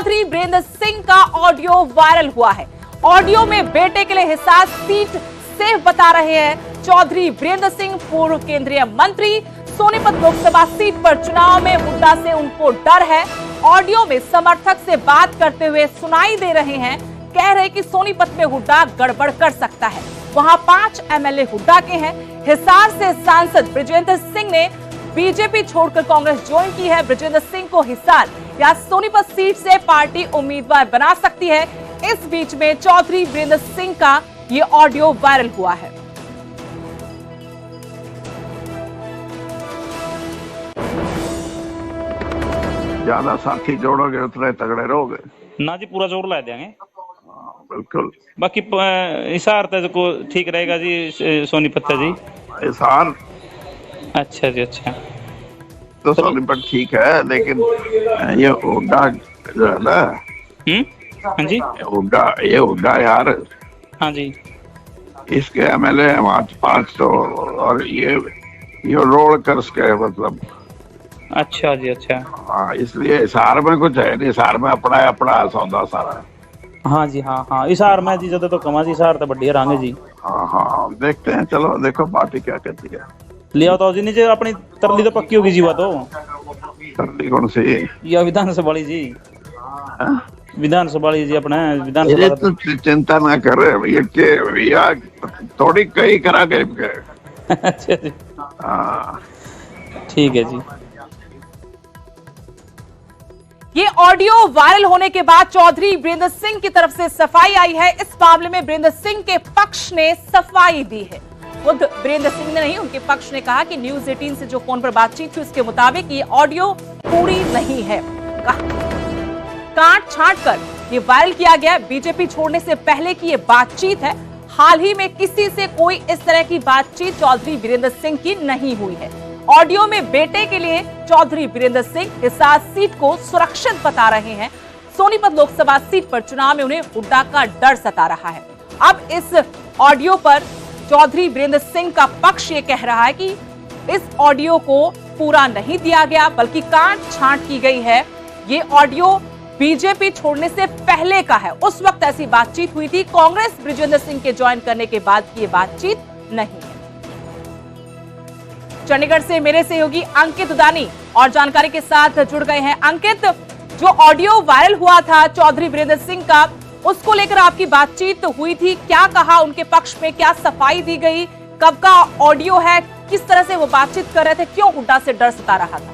चौधरी वीरेंद्र सिंह का audio viral हुआ है। ऑडियो में बेटे के लिए हिसार सीट सेफ बता रहे हैं चौधरी वीरेंद्र सिंह। पूर्व केंद्रीय मंत्री, सोनीपत लोकसभा सीट पर चुनाव में हुड्डा से उनको डर है। ऑडियो में समर्थक से बात करते हुए सुनाई दे रहे हैं, कह रहे कि सोनीपत में हुड्डा गड़बड़ कर सकता है। वहां 5 एमएलए हुड्डा के हैं। हिसार से सांसद बृजेंद्र सिंह ने बीजेपी छोड़कर कांग्रेस ज्वाइन की है। बृजेंद्र सिंह को हिसार या सोनीपत सीट से पार्टी उम्मीदवार बना सकती है। इस बीच में चौधरी वीरेंद्र सिंह का ये ऑडियो वायरल हुआ है। ज्यादा साथी जोड़ोगे उतने तगड़े रहोगे ना जी। पूरा जोर ला देंगे। बिल्कुल। बाकी हिसार तक को ठीक रहेगा जी। सोनीपत जी हिसार अच्छा जी। अच्छा तो सोनीपत ठीक है, लेकिन ये हुड्डा जो है ना, हाँ जी, ये हुड्डा यार, हाँ जी, इसके एमएलए हैं 5 तो, और ये रोड कर के मतलब। अच्छा जी। अच्छा हाँ, इसलिए हिसार में कुछ है नहीं। हिसार में अपना सौदा सारा। हाँ जी, हाँ हाँ। हिसार में जी जब तो कमा जी, हिसार तो बढ़िया रहेंगे जी। हाँ हाँ, देखते हैं, चलो देखो पार्टी क्या कहती है। ले आओ तो जी नीचे अपनी तरली तो पक्की होगी जी। बात तो तरली कौन सी? या विधानसभा वाली जी। विधानसभा वाली जी अपने विधानसभा। तो चिंता ना कर, ये थोड़ी कई करा के। अच्छा जी, हाँ ठीक है जी। ये ऑडियो वायरल होने के बाद चौधरी वीरेंद्र सिंह की तरफ से सफाई आई है। इस मामले में वीरेंद्र सिंह के पक्ष ने सफाई दी है। खुद वीरेंद्र सिंह ने नहीं, उनके पक्ष ने कहा कि न्यूज 18 से जो फोन पर बातचीत हुई उसके मुताबिक ये ऑडियो पूरी नहीं है। काट छांट कर ये वायरल किया गया। बीजेपी छोड़ने से पहले की ये बातचीत है। हाल ही में किसी से कोई इस तरह की बातचीत चौधरी वीरेंद्र सिंह की नहीं हुई है। ऑडियो में बेटे के लिए चौधरी वीरेंद्र सिंह हिसार सीट को सुरक्षित बता रहे हैं। सोनीपत लोकसभा सीट पर चुनाव में उन्हें हुड्डा का डर सता रहा है। अब इस ऑडियो पर चौधरी वीरेंद्र सिंह का पक्ष ये कह रहा है कि इस ऑडियो को पूरा नहीं दिया गया, बल्कि काट छांट की गई है। ये ऑडियो बीजेपी छोड़ने से पहले का है। उस वक्त ऐसी बातचीत हुई थी। कांग्रेस बृजेंद्र सिंह के ज्वाइन करने के बाद की ये बातचीत नहीं है। चंडीगढ़ से मेरे सहयोगी अंकित उदानी और जानकारी के साथ जुड़ गए हैं। अंकित, जो ऑडियो वायरल हुआ था चौधरी वीरेंद्र सिंह का, उसको लेकर आपकी बातचीत हुई थी, क्या कहा उनके पक्ष में, क्या सफाई दी गई, कब का ऑडियो है, किस तरह से वो बातचीत कर रहे थे, क्यों हुड्डा से डर सता रहा था?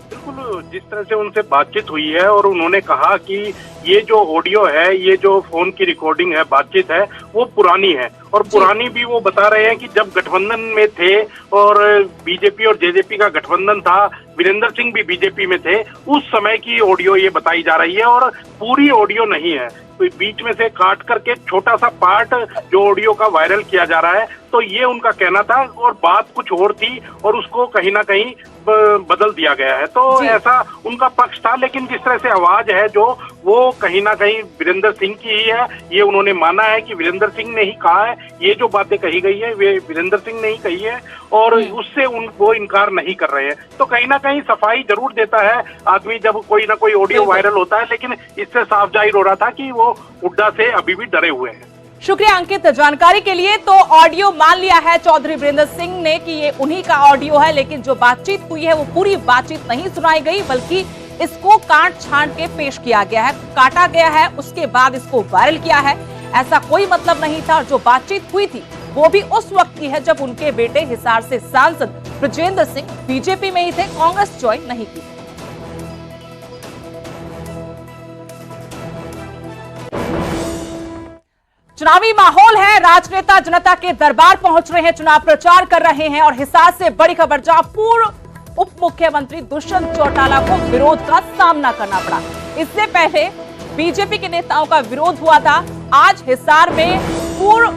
बिल्कुल, जिस तरह से उनसे बातचीत हुई है और उन्होंने कहा कि ये जो ऑडियो है, ये जो फोन की रिकॉर्डिंग है, बातचीत है, वो पुरानी है। और पुरानी भी वो बता रहे हैं कि जब गठबंधन में थे और बीजेपी और जेजेपी का गठबंधन था, वीरेंद्र सिंह भी बीजेपी में थे, उस समय की ऑडियो ये बताई जा रही है और पूरी ऑडियो नहीं है। तो बीच में से काट करके छोटा सा पार्ट जो ऑडियो का वायरल किया जा रहा है, तो ये उनका कहना था और बात कुछ और थी और उसको कहीं ना कहीं बदल दिया गया है। तो ऐसा उनका पक्ष था, लेकिन जिस तरह से आवाज है जो, वो कहीं ना कहीं वीरेंद्र सिंह की ही है। ये उन्होंने माना है कि वीरेंद्र सिंह ने ही कहा है। ये जो बातें कही गई है वे वीरेंद्र सिंह ने ही कही है और उससे वो इनकार नहीं कर रहे हैं। तो कहीं ना कहीं सफाई जरूर देता है आदमी जब कोई ना कोई ऑडियो वायरल होता है, लेकिन इससे साफ जाहिर हो रहा था कि वो हुड्डा से अभी भी डरे हुए हैं। शुक्रिया अंकित जानकारी के लिए। तो ऑडियो मान लिया है चौधरी वीरेंद्र सिंह ने कि ये उन्हीं का ऑडियो है, लेकिन जो बातचीत हुई है वो पूरी बातचीत नहीं सुनाई गई, बल्कि इसको काट छांट के पेश किया गया है, काटा गया है, उसके बाद इसको वायरल किया है। ऐसा कोई मतलब नहीं था। जो बातचीत हुई थी वो भी उस वक्त की है जब उनके बेटे हिसार से सांसद बृजेंद्र सिंह बीजेपी में ही थे, कांग्रेस ज्वाइन नहीं की। चुनावी माहौल है। राजनेता जनता के दरबार पहुंच रहे हैं, चुनाव प्रचार कर रहे हैं। और हिसार से बड़ी खबर, जहां पूर्व उप मुख्यमंत्री दुष्यंत चौटाला को विरोध का सामना करना पड़ा। इससे पहले बीजेपी के नेताओं का विरोध हुआ था। आज हिसार में पूर्व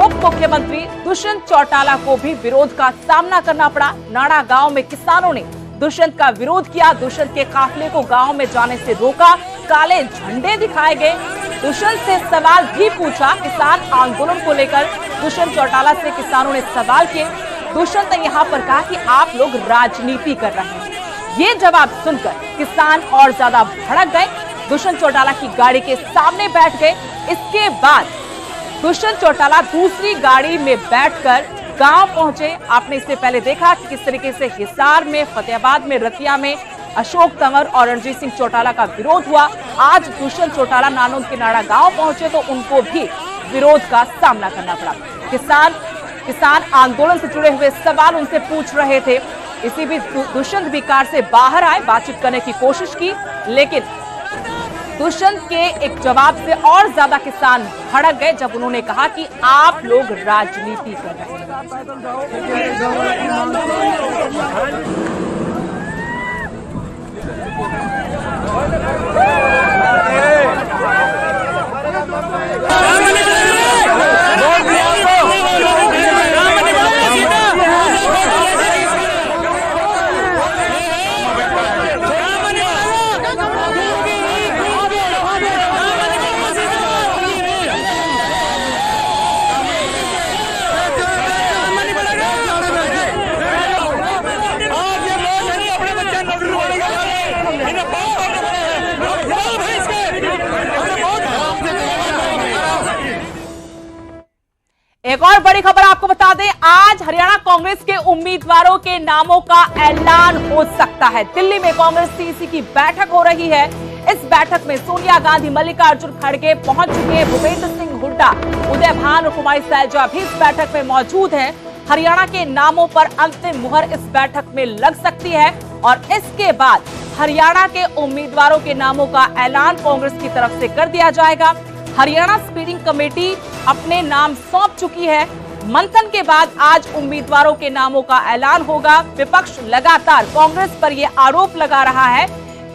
उप मुख्यमंत्री दुष्यंत चौटाला को भी विरोध का सामना करना पड़ा। नाड़ा गांव में किसानों ने दुष्यंत का विरोध किया। दुष्यंत के काफिले को गांव में जाने से रोका, काले झंडे दिखाए गए। दुष्यंत से सवाल भी पूछा। किसान आंदोलन को लेकर दुष्यंत चौटाला से किसानों ने सवाल किए। दुष्यंत ने यहाँ पर कहा कि आप लोग राजनीति कर रहे हैं। ये जवाब सुनकर किसान और ज्यादा भड़क गए। दुष्यंत चौटाला की गाड़ी के सामने बैठ गए। इसके बाद दुष्यंत चौटाला दूसरी गाड़ी में बैठकर गांव पहुंचे। आपने इससे पहले देखा कि किस तरीके से हिसार में, फतेहाबाद में, रतिया में अशोक तंवर और रणजीत सिंह चौटाला का विरोध हुआ। आज दुष्यंत चौटाला नानोद के नाड़ा गांव पहुंचे तो उनको भी विरोध का सामना करना पड़ा। किसान आंदोलन से जुड़े हुए सवाल उनसे पूछ रहे थे। इसी बीच दुष्यंत भी कार से बाहर आए, बातचीत करने की कोशिश की, लेकिन दुष्यंत के एक जवाब से और ज्यादा किसान भड़क गए जब उन्होंने कहा कि आप लोग राजनीति कर रहे हैं। एक और बड़ी खबर आपको बता दें, आज हरियाणा कांग्रेस के उम्मीदवारों के नामों का ऐलान हो सकता है। दिल्ली में कांग्रेस सीसी की बैठक हो रही है। इस बैठक में सोनिया गांधी, मल्लिकार्जुन खड़गे पहुंच चुके हैं। भूपेंद्र सिंह हुड्डा, उदय भान और कुमारी सैलजा भी इस बैठक में मौजूद हैं। हरियाणा के नामों पर अंतिम मुहर इस बैठक में लग सकती है और इसके बाद हरियाणा के उम्मीदवारों के नामों का ऐलान कांग्रेस की तरफ से कर दिया जाएगा। हरियाणा स्क्रीनिंग कमेटी अपने नाम सौंप चुकी है। मंथन के बाद आज उम्मीदवारों के नामों का ऐलान होगा। विपक्ष लगातार कांग्रेस पर यह आरोप लगा रहा है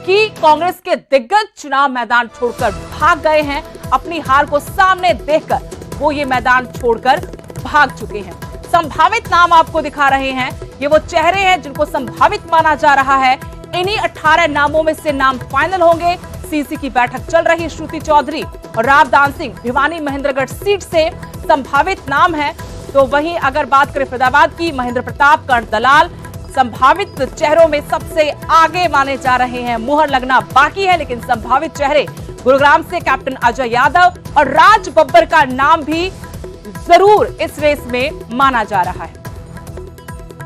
कि कांग्रेस के दिग्गज चुनाव मैदान छोड़कर भाग गए हैं। अपनी हार को सामने देखकर वो ये मैदान छोड़कर भाग चुके हैं। संभावित नाम आपको दिखा रहे हैं, ये वो चेहरे हैं जिनको संभावित माना जा रहा है। इन्हीं 18 नामों में से नाम फाइनल होंगे। सीसी की बैठक चल रही। श्रुति चौधरी और रावदान सिंह भिवानी महेंद्रगढ़ सीट से संभावित नाम है। तो वहीं अगर बात करें फरीदाबाद की, महेंद्र प्रताप, कर्ण दलाल संभावित चेहरों में सबसे आगे माने जा रहे हैं। मुहर लगना बाकी है, लेकिन संभावित चेहरे गुरुग्राम से कैप्टन अजय यादव और राज बब्बर का नाम भी जरूर इस रेस में माना जा रहा है।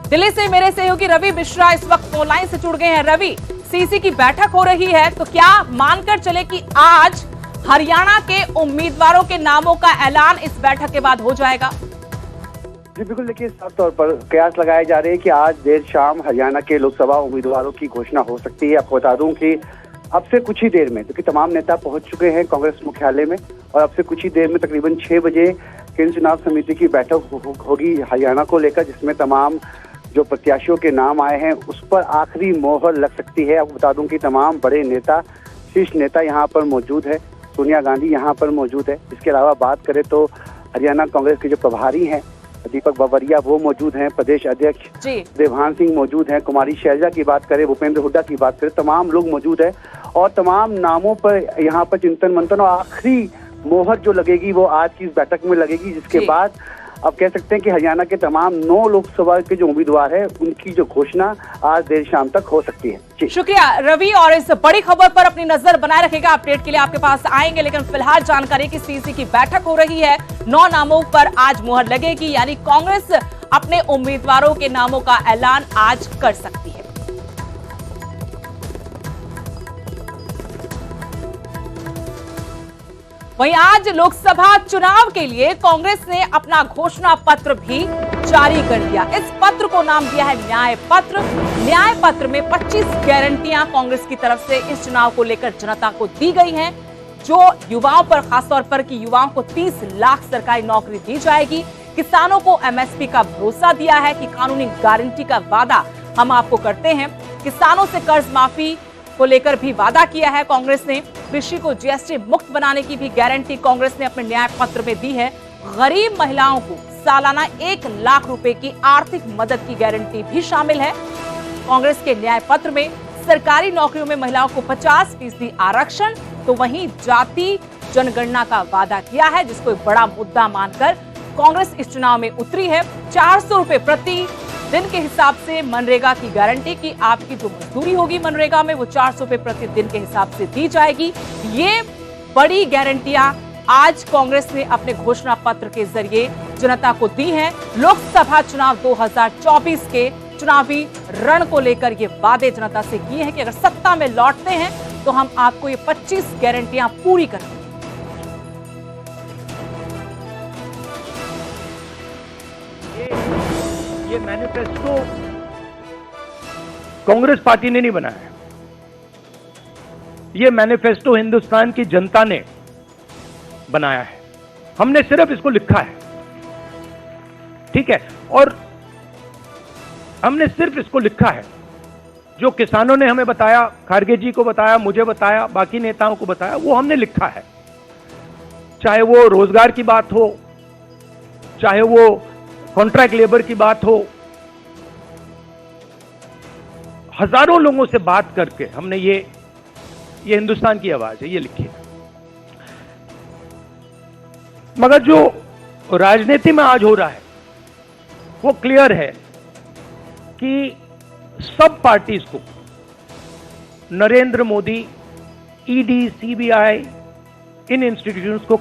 दिल्ली से मेरे सहयोगी रवि मिश्रा इस वक्त फोन लाइन से जुड़ गए हैं। रवि, सीसी की बैठक हो रही है, तो क्या मानकर चले कि आज हरियाणा के उम्मीदवारों के नामों का ऐलान इस बैठक के बाद हो जाएगा? जी बिल्कुल, देखिए साफ तौर पर कयास लगाए जा रहे हैं कि आज देर शाम हरियाणा के लोकसभा उम्मीदवारों की घोषणा हो सकती है। आपको बता दूं कि अब से कुछ ही देर में, क्योंकि तमाम नेता पहुंच चुके हैं कांग्रेस मुख्यालय में, और अब से कुछ ही देर में तकरीबन 6 बजे केंद्रीय चुनाव समिति की बैठक होगी हरियाणा को लेकर, जिसमें तमाम जो प्रत्याशियों के नाम आए हैं उस पर आखिरी मोहर लग सकती है। आपको बता दूं कि तमाम बड़े नेता, शीर्ष नेता यहाँ पर मौजूद है। सोनिया गांधी यहाँ पर मौजूद है। इसके अलावा बात करें तो हरियाणा कांग्रेस के जो प्रभारी हैं दीपक बावरिया, वो मौजूद हैं। प्रदेश अध्यक्ष देवहान सिंह मौजूद हैं। कुमारी शैलजा की बात करें, भूपेंद्र हुड्डा की बात करें, तमाम लोग मौजूद है और तमाम नामों पर यहाँ पर चिंतन मंथन और आखिरी मोहर जो लगेगी वो आज की इस बैठक में लगेगी, जिसके बाद अब कह सकते हैं कि हरियाणा के तमाम 9 लोकसभा के जो उम्मीदवार हैं उनकी जो घोषणा आज देर शाम तक हो सकती है। शुक्रिया रवि, और इस बड़ी खबर पर अपनी नजर बनाए रखेगा। अपडेट के लिए आपके पास आएंगे, लेकिन फिलहाल जानकारी की सीसी की बैठक हो रही है। 9 नामों पर आज मुहर लगेगी, यानी कांग्रेस अपने उम्मीदवारों के नामों का ऐलान आज कर सकती है। वहीं आज लोकसभा चुनाव के लिए कांग्रेस ने अपना घोषणा पत्र भी जारी कर दिया। इस पत्र को नाम दिया है न्याय पत्र। न्याय पत्र में 25 गारंटियां कांग्रेस की तरफ से इस चुनाव को लेकर जनता को दी गई हैं, जो युवाओं पर, खासतौर पर कि युवाओं को 30 लाख सरकारी नौकरी दी जाएगी। किसानों को एमएसपी का भरोसा दिया है कि कानूनी गारंटी का वादा हम आपको करते हैं। किसानों से कर्ज माफी को लेकर भी वादा किया है कांग्रेस ने। कृषि को जीएसटी मुक्त बनाने की भी गारंटी कांग्रेस ने अपने न्याय पत्र में दी है। गरीब महिलाओं को सालाना 1 लाख रुपए की आर्थिक मदद की गारंटी भी शामिल है कांग्रेस के न्याय पत्र में। सरकारी नौकरियों में महिलाओं को 50% आरक्षण, तो वहीं जाति जनगणना का वादा किया है, जिसको एक बड़ा मुद्दा मानकर कांग्रेस इस चुनाव में उतरी है। 400 रुपए प्रति दिन के हिसाब से मनरेगा की गारंटी कि आपकी जो मजदूरी होगी मनरेगा में वो 400 रुपए प्रति दिन के हिसाब से दी जाएगी। ये बड़ी गारंटियां आज कांग्रेस ने अपने घोषणा पत्र के जरिए जनता को दी हैं। लोकसभा चुनाव 2024 के चुनावी रण को लेकर ये वादे जनता से किए हैं कि अगर सत्ता में लौटते हैं तो हम आपको ये 25 गारंटियां पूरी करेंगे। ये मैनिफेस्टो कांग्रेस पार्टी ने नहीं बनाया, ये मैनिफेस्टो हिंदुस्तान की जनता ने बनाया है। हमने सिर्फ इसको लिखा है, ठीक है, और हमने सिर्फ इसको लिखा है। जो किसानों ने हमें बताया, खारगे जी को बताया, मुझे बताया, बाकी नेताओं को बताया, वो हमने लिखा है। चाहे वो रोजगार की बात हो, चाहे वो कॉन्ट्रैक्ट लेबर की बात हो, हजारों लोगों से बात करके हमने ये हिंदुस्तान की आवाज है, ये लिखी है। मगर जो राजनीति में आज हो रहा है वो क्लियर है कि सब पार्टीज को नरेंद्र मोदी, ईडी, सीबीआई, इन इंस्टीट्यूशंस को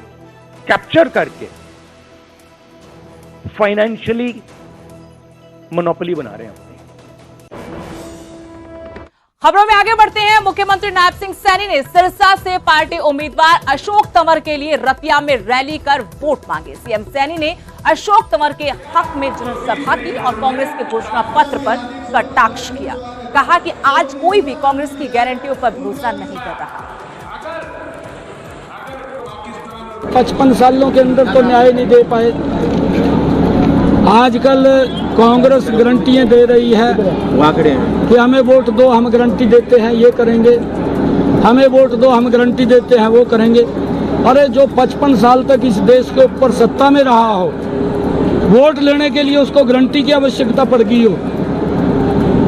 कैप्चर करके फाइनेंशियली मोनोपोली बना रहे हैं। खबरों में आगे बढ़ते हैं। मुख्यमंत्री नायब सिंह सैनी ने सिरसा से पार्टी उम्मीदवार अशोक तंवर के लिए रतिया में रैली कर वोट मांगे। सीएम सैनी ने अशोक तंवर के हक में जनसभा की और कांग्रेस के घोषणा पत्र पर कटाक्ष किया। कहा कि आज कोई भी कांग्रेस की गारंटियों पर भरोसा नहीं कर रहा। 55 सालों के अंदर तो न्याय नहीं दे पाए। आजकल कांग्रेस गारंटियां दे रही है कि हमें वोट दो, हम गारंटी देते हैं, ये करेंगे, हमें वोट दो, हम गारंटी देते हैं, वो करेंगे। अरे जो 55 साल तक इस देश के ऊपर सत्ता में रहा हो, वोट लेने के लिए उसको गारंटी की आवश्यकता पड़ गई हो।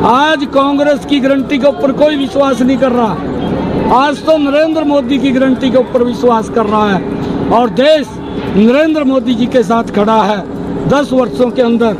आज कांग्रेस की गारंटी के ऊपर कोई विश्वास नहीं कर रहा। आज तो नरेंद्र मोदी की गारंटी के ऊपर विश्वास कर रहा है और देश नरेंद्र मोदी जी के साथ खड़ा है। 10 वर्षों के अंदर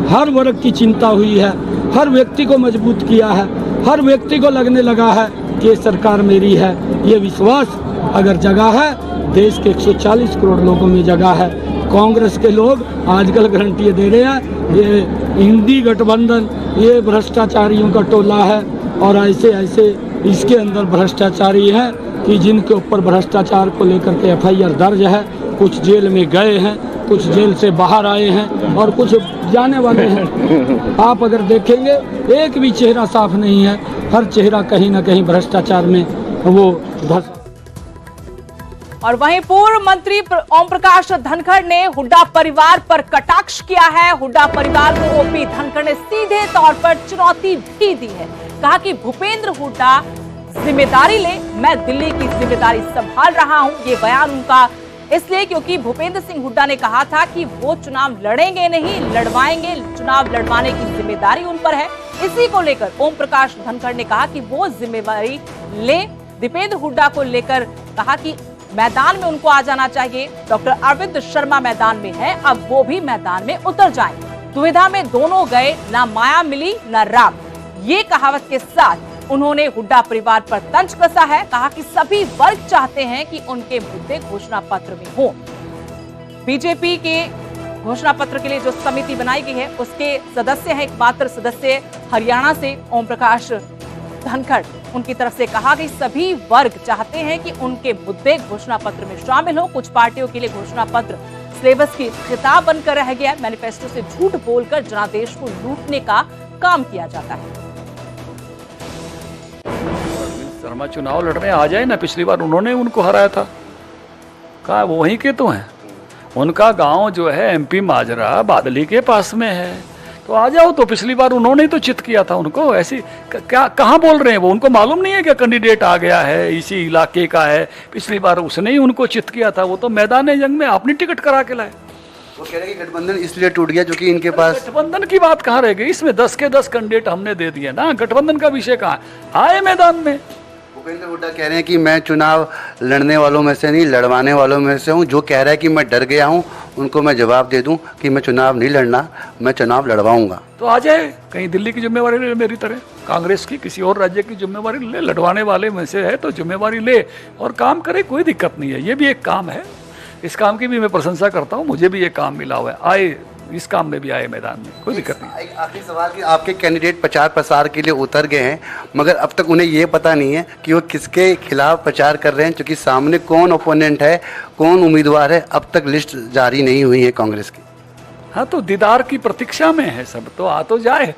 हर वर्ग की चिंता हुई है, हर व्यक्ति को मजबूत किया है, हर व्यक्ति को लगने लगा है कि ये सरकार मेरी है। ये विश्वास अगर जगा है, देश के 140 करोड़ लोगों में जगा है। कांग्रेस के लोग आजकल गारंटियां दे रहे हैं, ये इंडी गठबंधन, ये भ्रष्टाचारियों का टोला है और ऐसे ऐसे इसके अंदर भ्रष्टाचारी हैं कि जिनके ऊपर भ्रष्टाचार को लेकर के FIR दर्ज है। कुछ जेल में गए हैं, कुछ जेल से बाहर आए हैं और कुछ जाने वाले हैं। आप अगर देखेंगे एक भी चेहरा साफ नहीं है, हर चेहरा कहीं ना कहीं भ्रष्टाचार में वो धस। और वहीं पूर्व मंत्री ओम प्रकाश धनखड़ ने हुड्डा परिवार पर कटाक्ष किया है। हुड्डा परिवार को ओपी धनखड़ ने सीधे तौर पर चुनौती भी दी है। कहा कि भूपेंद्र हुड्डा जिम्मेदारी ले, मैं दिल्ली की जिम्मेदारी संभाल रहा हूं। ये बयान उनका इसलिए क्योंकि भूपेंद्र सिंह हुड्डा ने कहा था कि वो चुनाव लड़ेंगे नहीं, लड़वाएंगे। चुनाव लड़वाने की जिम्मेदारी उन पर है। इसी को लेकर ओम प्रकाश धनखड़ ने कहा कि वो जिम्मेदारी ले। दीपेंद्र हुड्डा को लेकर कहा कि मैदान में उनको आ जाना चाहिए। डॉक्टर अरविंद शर्मा मैदान में है, अब वो भी मैदान में उतर जाएं। दुविधा में दोनों गए, ना माया मिली ना राम। ये कहावत के साथ उन्होंने हुड्डा परिवार पर तंज कसा है। कहा कि सभी वर्ग चाहते हैं कि उनके मुद्दे घोषणा पत्र में हो। बीजेपी के घोषणा पत्र के लिए जो समिति बनाई गई है उसके सदस्य हैं, एकमात्र सदस्य हरियाणा से ओम प्रकाश धनखड़। उनकी तरफ से कहा कि सभी वर्ग चाहते हैं कि उनके मुद्दे घोषणा पत्र में शामिल हो। कुछ पार्टियों के लिए घोषणा पत्र सिलेबस की किताब बनकर रह गया। मैनिफेस्टो से झूठ बोलकर जनादेश को लूटने का काम किया जाता है। शर्मा चुनाव लड़ने आ जाए ना, पिछली बार उन्होंने उनको हराया था। कहा वो वहीं के तो हैं, उनका गांव जो है MP माजरा बादली के पास में है, तो आ जाओ। तो पिछली बार उन्होंने तो चित किया था उनको। ऐसी क्या कहाँ बोल रहे हैं वो? उनको मालूम नहीं है कि कैंडिडेट आ गया है, इसी इलाके का है। पिछली बार उसने ही उनको चित किया था। वो तो मैदान जंग में अपनी टिकट करा के लाए। वो कह रहे हैं कि गठबंधन इसलिए टूट गया जो कि इनके पास। गठबंधन की बात कहाँ रह गई? इसमें 10 के 10 कैंडिडेट हमने दे दिए ना। गठबंधन का विषय कहाँ है? आए मैदान में। भूपेंद्र हुड्डा कह रहे हैं कि मैं चुनाव लड़ने वालों में से नहीं, लड़वाने वालों में से हूं। जो कह रहा है कि मैं डर गया हूं, उनको मैं जवाब दे दूं कि मैं चुनाव नहीं लड़ना, मैं चुनाव लड़वाऊंगा। तो आ जाए, कहीं दिल्ली की जिम्मेवारी ले मेरी तरह, कांग्रेस की किसी और राज्य की जिम्मेवारी ले, लड़वाने वाले में से है तो जिम्मेवारी ले और काम करे, कोई दिक्कत नहीं है। ये भी एक काम है, इस काम की भी मैं प्रशंसा करता हूँ। मुझे भी ये काम मिला हुआ है, आए इस काम में भी आए मैदान में, कोई दिक्कत नहीं। एक आखिरी सवाल कि आपके कैंडिडेट प्रचार प्रसार के लिए उतर गए हैं, मगर अब तक उन्हें ये पता नहीं है कि वो किसके खिलाफ प्रचार कर रहे हैं, क्योंकि सामने कौन ओपोनेंट है, कौन उम्मीदवार है, अब तक लिस्ट जारी नहीं हुई है कांग्रेस की। हाँ, तो दीदार की प्रतीक्षा में है सब, तो आ तो जाए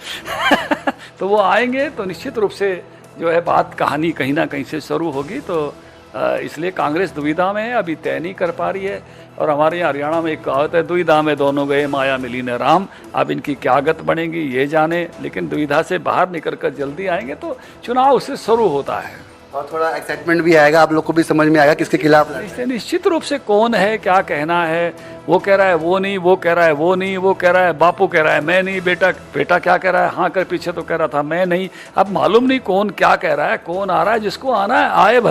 तो वो आएंगे तो निश्चित रूप से जो है बात कहानी कहीं ना कहीं से शुरू होगी। तो इसलिए कांग्रेस दुविधा में है, अभी तय नहीं कर पा रही है। और हमारे यहाँ हरियाणा में एक कहावत है, दुविधा में दोनों गए माया मिली न राम। अब इनकी क्या गत बनेगी ये जाने, लेकिन दुविधा से बाहर निकल कर जल्दी आएंगे तो चुनाव उससे शुरू होता है और थोड़ा एक्साइटमेंट भी आएगा, आप लोग को भी समझ में आएगा किसके खिलाफ। इससे निश्चित रूप से कौन है, क्या कहना है, वो कह रहा है वो नहीं, वो कह रहा है वो नहीं, वो कह रहा है बापू कह रहा है मैं नहीं, बेटा क्या कह रहा है, हाँ कर पीछे तो कह रहा था मैं नहीं। अब मालूम नहीं कौन क्या कह रहा है, कौन आ रहा है, जिसको आना है आए भाई।